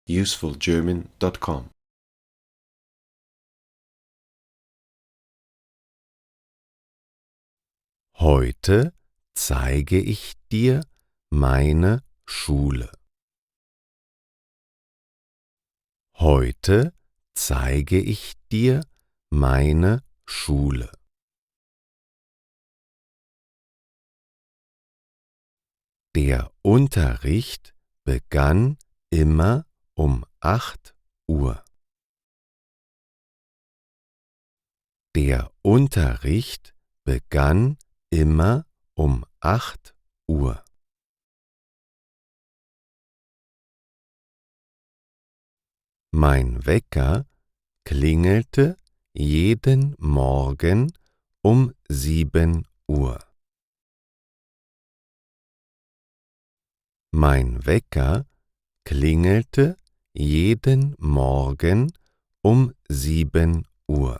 usefulgerman.com. Heute zeige ich dir meine Schule. Heute zeige ich dir meine Schule. Der Unterricht begann immer um 8 Uhr. Der Unterricht begann immer um 8 Uhr. Mein Wecker klingelte jeden Morgen um 7 Uhr. Mein Wecker klingelte jeden Morgen um 7 Uhr.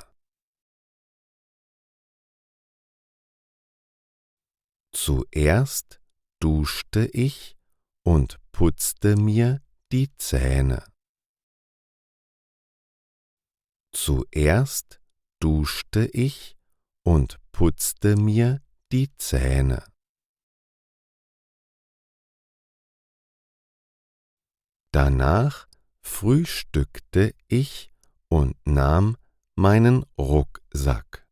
Zuerst duschte ich und putzte mir die Zähne. Zuerst duschte ich und putzte mir die Zähne. Danach frühstückte ich und nahm meinen Rucksack.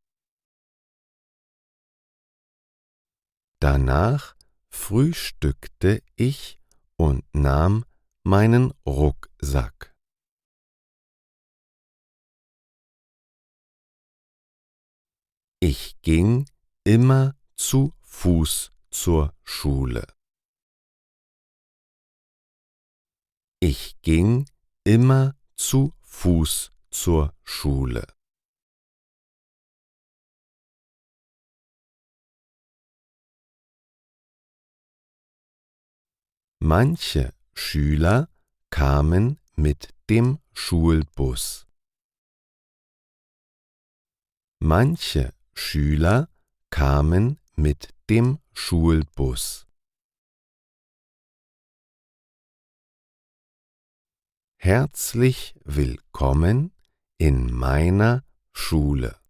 Danach frühstückte ich und nahm meinen Rucksack. Ich ging immer zu Fuß zur Schule. Ich ging immer zu Fuß zur Schule. Manche Schüler kamen mit dem Schulbus. Manche Schüler kamen mit dem Schulbus. Herzlich willkommen in meiner Schule.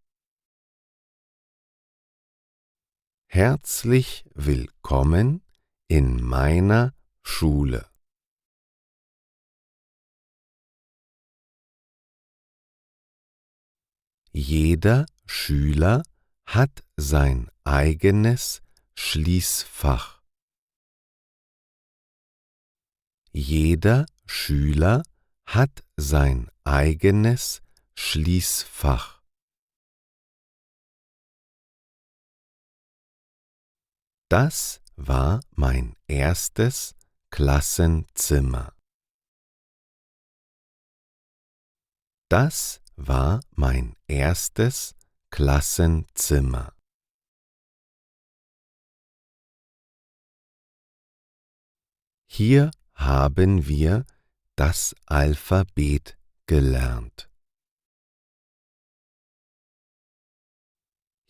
Herzlich willkommen in meiner Schule. Jeder Schüler hat sein eigenes Schließfach. Jeder Schüler hat sein eigenes Schließfach. Das war mein erstes Klassenzimmer. Das war mein erstes Klassenzimmer. Hier haben wir das Alphabet gelernt.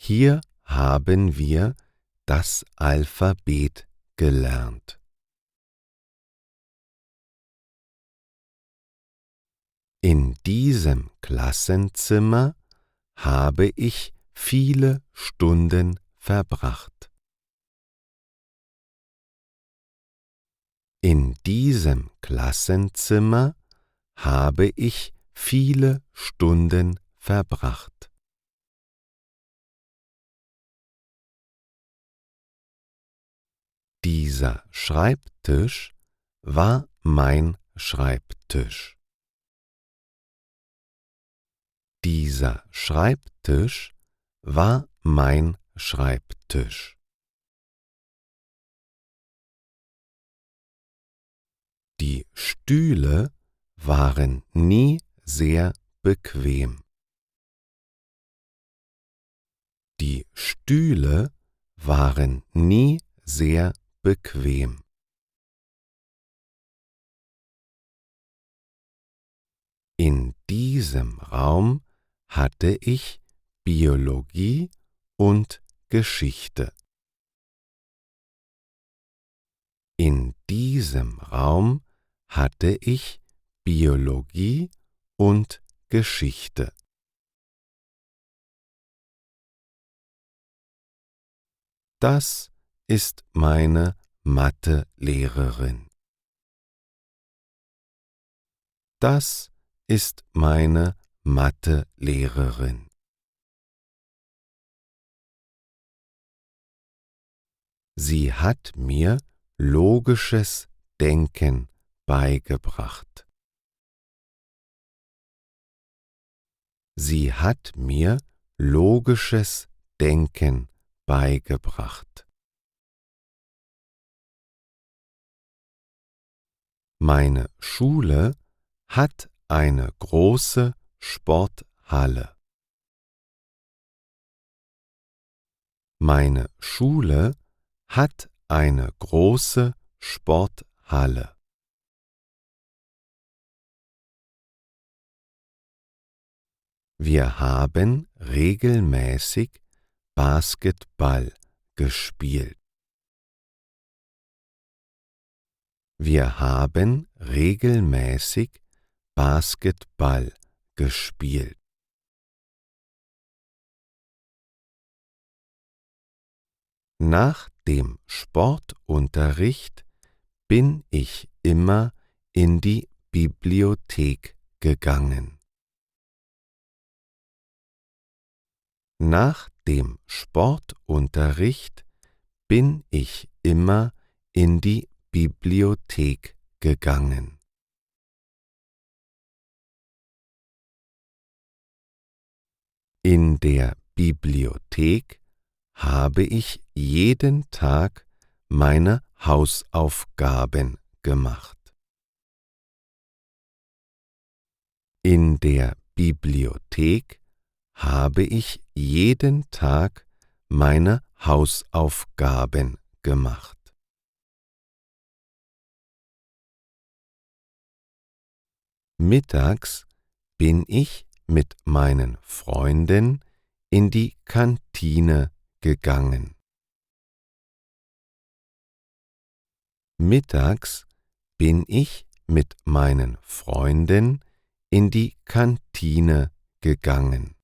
Hier haben wir das Alphabet gelernt. In diesem Klassenzimmer habe ich viele Stunden verbracht. In diesem Klassenzimmer habe ich viele Stunden verbracht. Dieser Schreibtisch war mein Schreibtisch. Dieser Schreibtisch war mein Schreibtisch. Die Stühle waren nie sehr bequem. Die Stühle waren nie sehr bequem. In diesem Raum hatte ich Biologie und Geschichte. In diesem Raum hatte ich Biologie und Geschichte. Das ist meine Mathelehrerin. Das ist meine Mathelehrerin. Sie hat mir logisches Denken beigebracht. Sie hat mir logisches Denken beigebracht. Meine Schule hat eine große Sporthalle. Meine Schule hat eine große Sporthalle. Wir haben regelmäßig Basketball gespielt. Wir haben regelmäßig Basketball gespielt. Nach dem Sportunterricht bin ich immer in die Bibliothek gegangen. Nach dem Sportunterricht bin ich immer in die Bibliothek gegangen. In der Bibliothek habe ich jeden Tag meine Hausaufgaben gemacht. In der Bibliothek habe ich jeden Tag meine Hausaufgaben gemacht. Mittags bin ich mit meinen Freunden in die Kantine gegangen. Mittags bin ich mit meinen Freunden in die Kantine gegangen.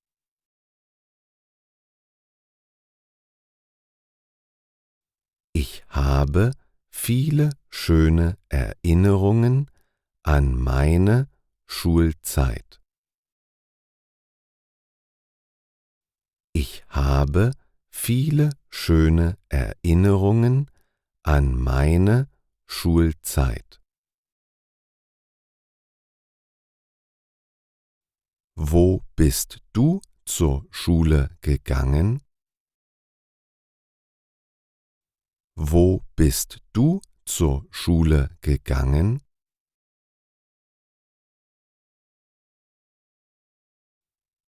Ich habe viele schöne Erinnerungen an meine Schulzeit. Ich habe viele schöne Erinnerungen an meine Schulzeit. Wo bist du zur Schule gegangen? Wo bist du zur Schule gegangen?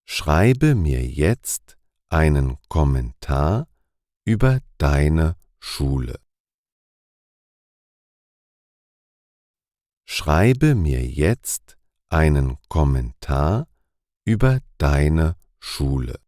Schreibe mir jetzt einen Kommentar über deine Schule. Schreibe mir jetzt einen Kommentar über deine Schule.